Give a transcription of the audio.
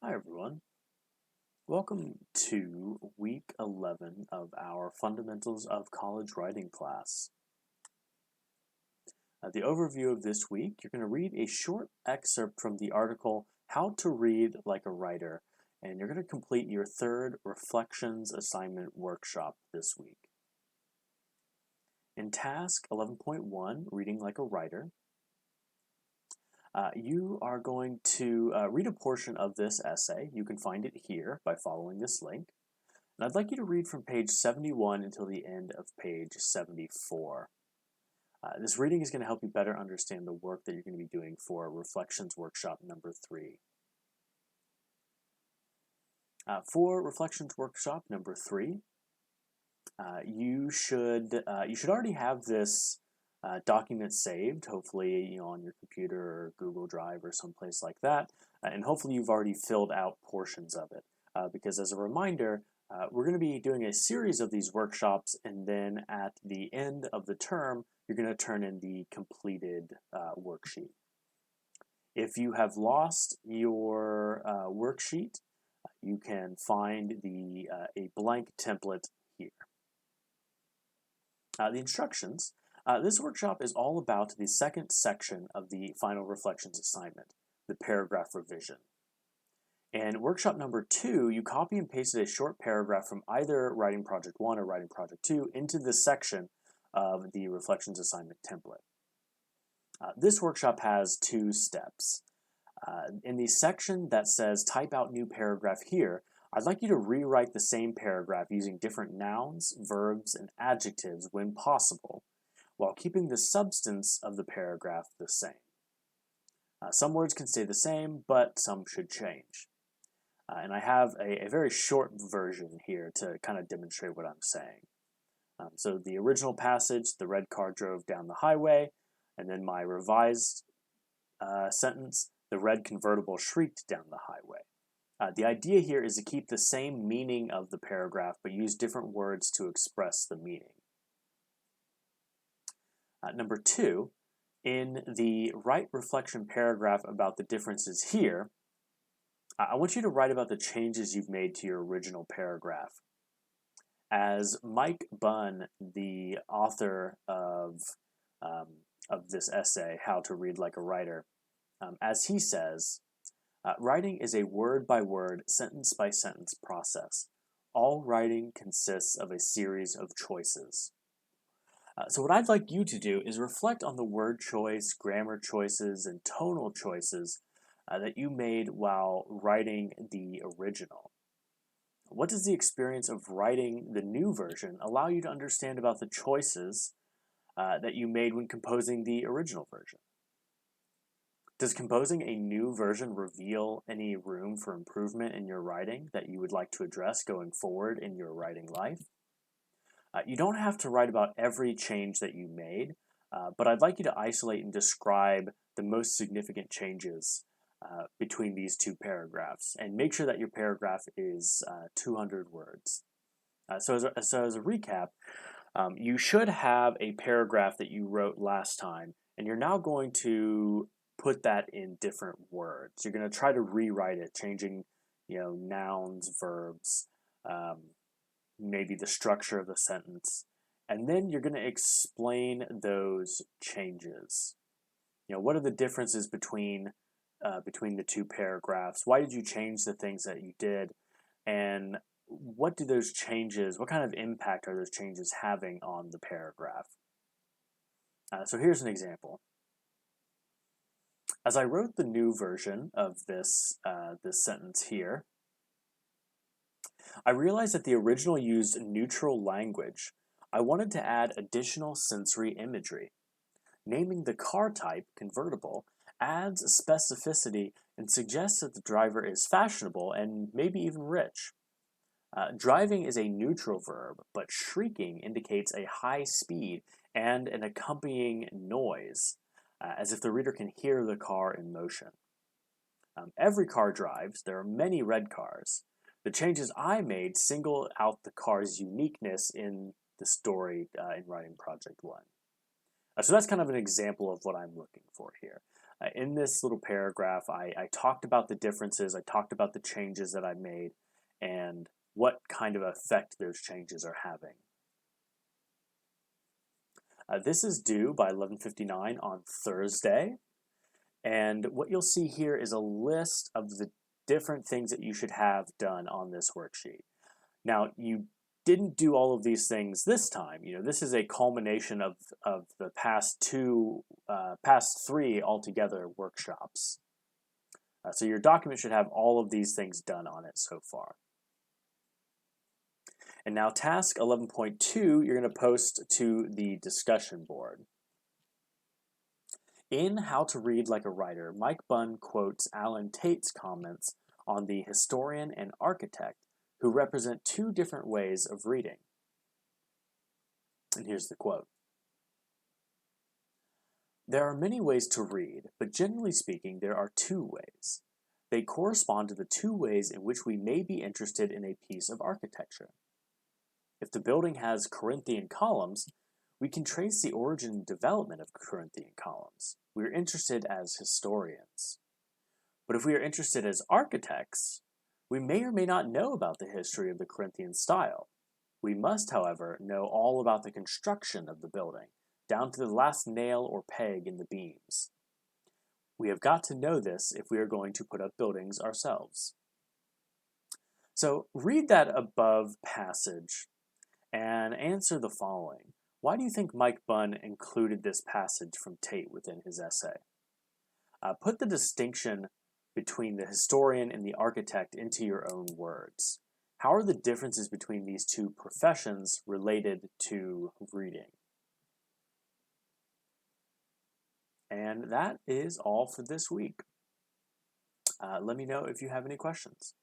Hi everyone. Welcome to week 11 of our Fundamentals of College Writing class. The overview of this week, you're going to read a short excerpt from the article How to Read Like a Writer, and you're going to complete your third Reflections assignment workshop this week. In task 11.1, Reading Like a Writer, you are going to read a portion of this essay. You can find it here by following this link. And I'd like you to read from page 71 until the end of page 74. This reading is going to help you better understand the work that you're going to be doing for Reflections Workshop number 3. For Reflections Workshop number 3, you should already have this document saved, hopefully on your computer or Google Drive or someplace like that, and hopefully you've already filled out portions of it. Because as a reminder, we're going to be doing a series of these workshops, and then at the end of the term, you're going to turn in the completed worksheet. If you have lost your worksheet, you can find a blank template here. The instructions. This workshop is all about the second section of the Final Reflections assignment, the paragraph revision. In workshop number 2, you copy and pasted a short paragraph from either Writing Project 1 or Writing Project 2 into this section of the Reflections assignment template. This workshop has 2 steps. In the section that says type out new paragraph here, I'd like you to rewrite the same paragraph using different nouns, verbs, and adjectives when possible, while keeping the substance of the paragraph the same. Some words can stay the same, but some should change. And I have a very short version here to kind of demonstrate what I'm saying. So the original passage, the red car drove down the highway, and then my revised sentence, the red convertible shrieked down the highway. The idea here is to keep the same meaning of the paragraph, but use different words to express the meaning. Number 2, in the right reflection paragraph about the differences here, I want you to write about the changes you've made to your original paragraph. As Mike Bunn, the author of this essay, How to Read Like a Writer, as he says, writing is a word-by-word, sentence-by-sentence process. All writing consists of a series of choices. So what I'd like you to do is reflect on the word choice, grammar choices, and tonal choices that you made while writing the original. What does the experience of writing the new version allow you to understand about the choices that you made when composing the original version? Does composing a new version reveal any room for improvement in your writing that you would like to address going forward in your writing life? You don't have to write about every change that you made, but I'd like you to isolate and describe the most significant changes between these 2 paragraphs, and make sure that your paragraph is 200 words. So as a recap, you should have a paragraph that you wrote last time, and you're now going to put that in different words. You're going to try to rewrite it, changing, nouns, verbs, maybe the structure of the sentence, and then you're going to explain those changes. What are the differences between the 2 paragraphs? Why did you change the things that you did? And what kind of impact are those changes having on the paragraph? So here's an example. As I wrote the new version of this sentence here, I realized that the original used neutral language. I wanted to add additional sensory imagery. Naming the car type, convertible, adds specificity and suggests that the driver is fashionable and maybe even rich. Driving is a neutral verb, but shrieking indicates a high speed and an accompanying noise, as if the reader can hear the car in motion. Every car drives. There are many red cars. The changes I made single out the car's uniqueness in the story in Writing Project 1. So that's kind of an example of what I'm looking for here. In this little paragraph, I talked about the differences, I talked about the changes that I made, and what kind of effect those changes are having. This is due by 11:59 on Thursday, and what you'll see here is a list of the different things that you should have done on this worksheet. Now, you didn't do all of these things this time. You know, this is a culmination of the past three altogether workshops. So your document should have all of these things done on it so far. And now task 11.2, you're going to post to the discussion board. In How to Read Like a Writer, Mike Bunn quotes Alan Tate's comments on the historian and architect who represent two different ways of reading. And here's the quote. There are many ways to read, but generally speaking, there are two ways. They correspond to the two ways in which we may be interested in a piece of architecture. If the building has Corinthian columns, we can trace the origin and development of Corinthian columns. We are interested as historians. But if we are interested as architects, we may or may not know about the history of the Corinthian style. We must, however, know all about the construction of the building, down to the last nail or peg in the beams. We have got to know this if we are going to put up buildings ourselves. So read that above passage and answer the following. Why do you think Mike Bunn included this passage from Tate within his essay? Put the distinction between the historian and the architect into your own words. How are the differences between these two professions related to reading? And that is all for this week. Let me know if you have any questions.